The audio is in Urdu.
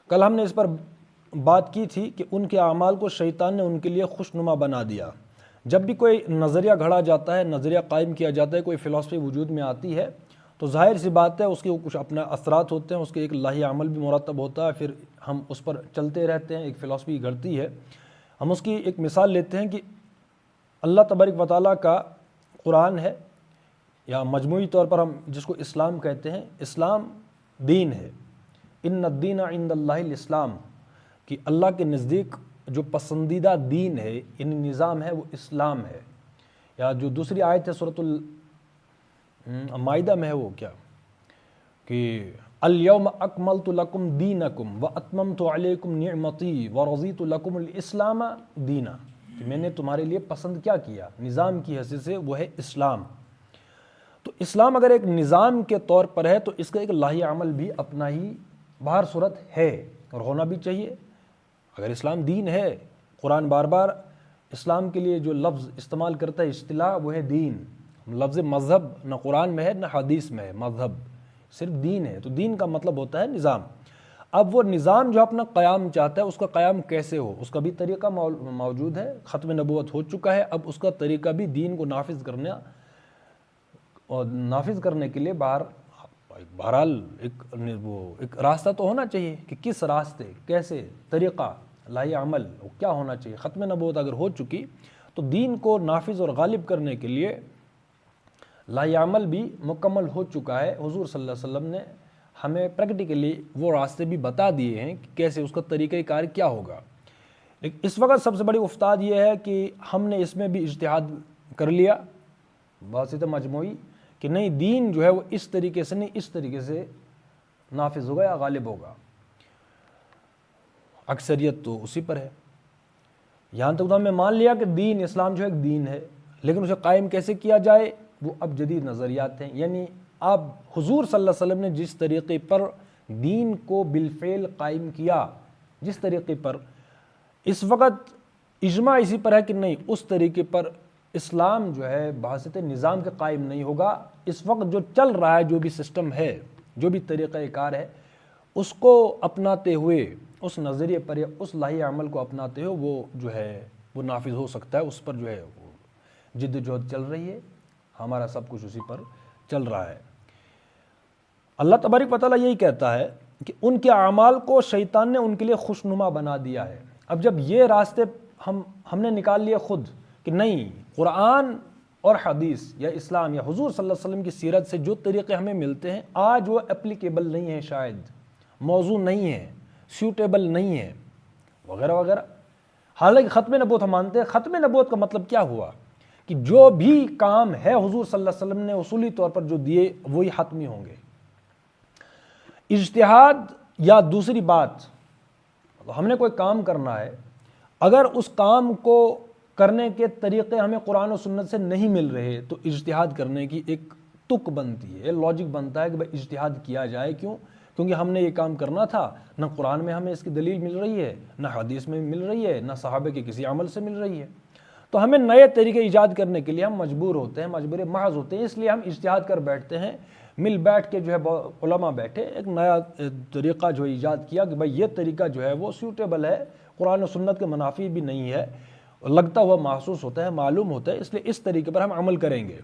کل ہم نے اس پر بات کی تھی کہ ان کے اعمال کو شیطان نے ان کے لیے خوشنما بنا دیا۔ جب بھی کوئی نظریہ گھڑا جاتا ہے، نظریہ قائم کیا جاتا ہے، کوئی فلسفی وجود میں آتی ہے تو ظاہر سی بات ہے اس کے کچھ اپنا اثرات ہوتے ہیں، اس کے ایک لاہی عمل بھی مرتب ہوتا ہے، پھر ہم اس پر چلتے رہتے ہیں، ایک فلسفی گھڑتی ہے۔ ہم اس کی ایک مثال لیتے ہیں کہ اللہ تبارک و تعالیٰ کا قرآن ہے، یا مجموعی طور پر ہم جس کو اسلام کہتے ہیں، اسلام دین ہے۔ ان الدین عند اللہ الاسلام، کہ اللہ کے نزدیک جو پسندیدہ دین ہے، یعنی نظام ہے، وہ اسلام ہے۔ یا جو دوسری آیت ہے سورۃ المائدہ میں ہے، وہ کیا کہ الیوم اکملت لکم دینکم واتممت علیکم نعمتی ورضیت لکم الاسلام دینا، کہ میں نے تمہارے لیے پسند کیا کیا نظام کی حیثیت سے، وہ ہے اسلام۔ تو اسلام اگر ایک نظام کے طور پر ہے تو اس کا ایک لاہی عمل بھی اپنا ہی باہر صورت ہے اور ہونا بھی چاہیے۔ اگر اسلام دین ہے، قرآن بار بار اسلام کے لیے جو لفظ استعمال کرتا ہے اصطلاح، وہ ہے دین۔ لفظ مذہب نہ قرآن میں ہے نہ حدیث میں ہے، مذہب صرف دین ہے، تو دین کا مطلب ہوتا ہے نظام۔ اب وہ نظام جو اپنا قیام چاہتا ہے، اس کا قیام کیسے ہو، اس کا بھی طریقہ موجود ہے۔ ختم نبوت ہو چکا ہے، اب اس کا طریقہ بھی دین کو نافذ کرنے کے لیے بہرحال ایک راستہ تو ہونا چاہیے کہ کس راستے، کیسے، طریقہ، لاہی عمل کیا ہونا چاہیے۔ ختم نبوت اگر ہو چکی تو دین کو نافذ اور غالب کرنے کے لیے لاہی عمل بھی مکمل ہو چکا ہے۔ حضور صلی اللہ علیہ وسلم نے ہمیں پریکٹیکلی وہ راستے بھی بتا دیے ہیں کہ کیسے، اس کا طریقہ کار کیا ہوگا۔ لیکن اس وقت سب سے بڑی افتاد یہ ہے کہ ہم نے اس میں بھی اجتہاد کر لیا بواسطہ مجموعی کہ نہیں، دین جو ہے وہ اس طریقے سے نہیں، اس طریقے سے نافذ ہوگا یا غالب ہوگا۔ اکثریت تو اسی پر ہے۔ یہاں تک تو ہم نے مان لیا کہ دین اسلام جو ہے ایک دین ہے، لیکن اسے قائم کیسے کیا جائے وہ اب جدید نظریات ہیں۔ یعنی اب حضور صلی اللہ علیہ وسلم نے جس طریقے پر دین کو بالفعل قائم کیا، جس طریقے پر، اس وقت اجماع اسی پر ہے کہ نہیں، اس طریقے پر اسلام جو ہے بحثت نظام کے قائم نہیں ہوگا۔ اس وقت جو چل رہا ہے، جو بھی سسٹم ہے، جو بھی طریقہ کار ہے، اس کو اپناتے ہوئے، اس نظریے پر یا اس لاہی عمل کو اپناتے ہوئے وہ جو ہے وہ نافذ ہو سکتا ہے۔ اس پر جو ہے وہ جد و جہد چل رہی ہے، ہمارا سب کچھ اسی پر چل رہا ہے۔ اللہ تبارک و تعالیٰ یہی کہتا ہے کہ ان کے اعمال کو شیطان نے ان کے لیے خوشنما بنا دیا ہے۔ اب جب یہ راستے ہم نے نکال لیے خود کہ نہیں، قرآن اور حدیث یا اسلام یا حضور صلی اللہ علیہ وسلم کی سیرت سے جو طریقے ہمیں ملتے ہیں آج وہ اپلیکیبل نہیں ہیں، شاید موضوع نہیں ہے، سیوٹیبل نہیں ہے، وغیرہ وغیرہ۔ حالانکہ ختم نبوت ہم مانتے ہیں۔ ختم نبوت کا مطلب کیا ہوا کہ جو بھی کام ہے حضور صلی اللہ علیہ وسلم نے اصولی طور پر جو دیے وہی حتمی ہوں گے۔ اجتہاد یا دوسری بات، ہم نے کوئی کام کرنا ہے، اگر اس کام کو کرنے کے طریقے ہمیں قرآن و سنت سے نہیں مل رہے تو اجتہاد کرنے کی ایک تک بنتی ہے، لاجک بنتا ہے کہ بھائی اجتہاد کیا جائے۔ کیونکہ ہم نے یہ کام کرنا تھا، نہ قرآن میں ہمیں اس کی دلیل مل رہی ہے، نہ حدیث میں مل رہی ہے، نہ صحابہ کے کسی عمل سے مل رہی ہے، تو ہمیں نئے طریقے ایجاد کرنے کے لیے ہم مجبور ہوتے ہیں، مجبور محض ہوتے ہیں۔ اس لیے ہم اجتہاد کر بیٹھتے ہیں، مل بیٹھ کے جو ہے علماء بیٹھے ایک نیا طریقہ جو ایجاد کیا کہ بھائی یہ طریقہ جو ہے وہ سیوٹیبل ہے، قرآن و سنت کے منافی بھی نہیں ہے، لگتا ہوا محسوس ہوتا ہے، معلوم ہوتا ہے، اس لیے اس طریقے پر ہم عمل کریں گے۔